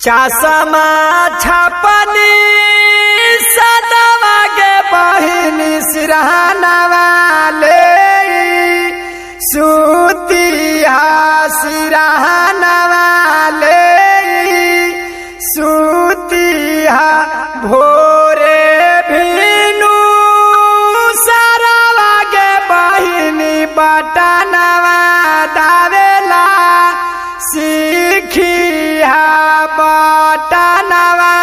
चासमा छपनी सदवा के बहिनी सिरहनवा ले सुतिया सिरहनवा ले सुतिया भोरे भिनु सरवा के बहिनी बटनवा दावेला सीखिया बटनवा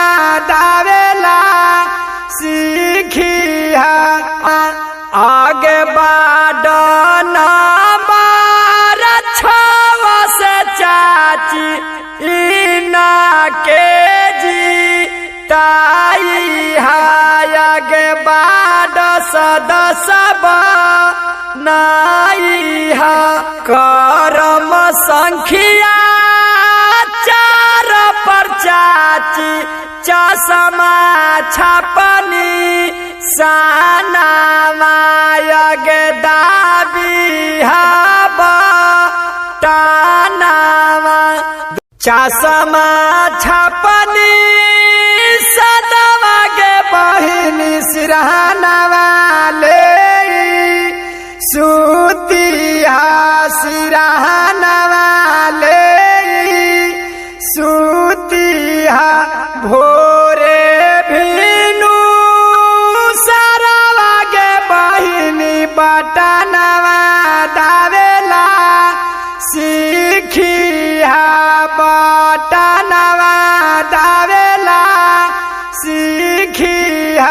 दावेला सीखिया आगे बाडन बार छव से चाची इना के जी ताई आगे बाड सदसब नाई करम संखिया चार पर चाची चसमा छपनी साना मायग दाबी हबा टानावा चसमा छपनी सदवा के बहिनी सिरहनवा ले सुतिया सिरहनवा ले सुतिया भोरे भिनु सरवा के बहिनी बटनवा दावेला सीखिया बटनवा दावेला सीखिया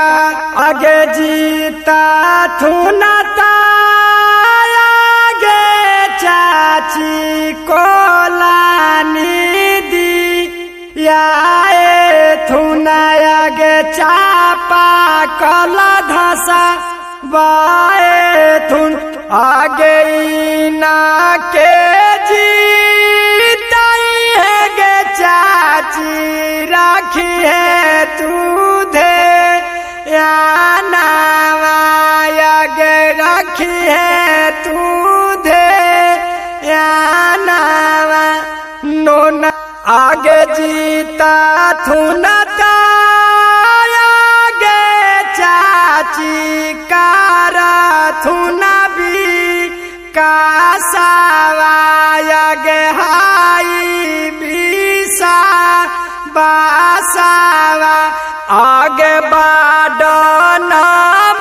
आगे जीता थुनता आगे चाची कोलानी दी याए थुनाया गे चापा कला धसा बाए थुन आगे ना के जीताई है गे चाची राखी है तू धे या नावाया गे राखी है तू धे या नावा नोना आगे जीता थुनता आगे चाची कारा थुनबी कासावा आगे हाई बीसा बासावा आगे बाडन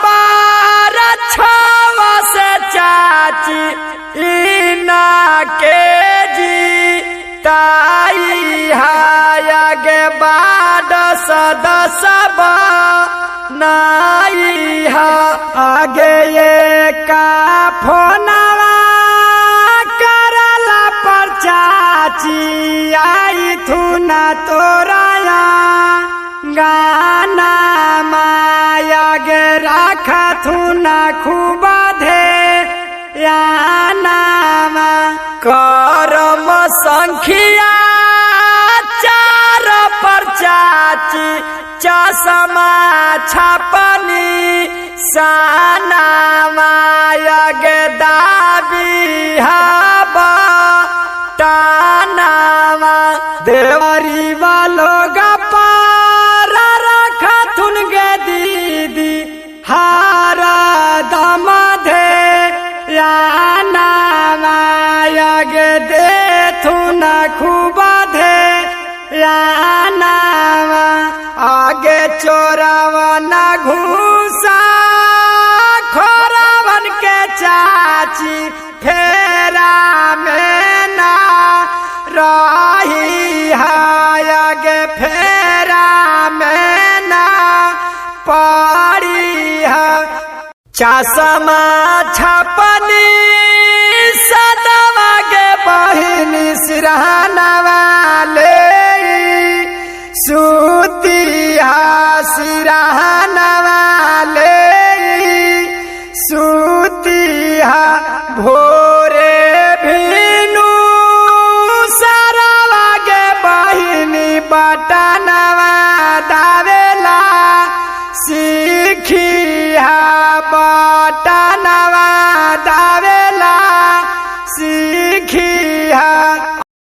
बार छव से चाची इना के जी ताई आगे बाड सदसब नाई आगे ये का फोनवा करला पर चाची आई थुना तोराया गाना माया गे राखा थुना खूब धे या नामा करम संखिया चार पर चाची चसमा छपनी साना माया गे दाबी हबा टानावा देवरी वालो गपार रखा थुन गे दीदी हारा दम धे या नामाया गे दे थुना खूब धे या नामा आगे चोरावन घूसा खोरावन के चाची फेरा में ना रही आगे फेरा में ना पड़ी चसमा छपनी सदवा के बहिनी सिरहनवा ले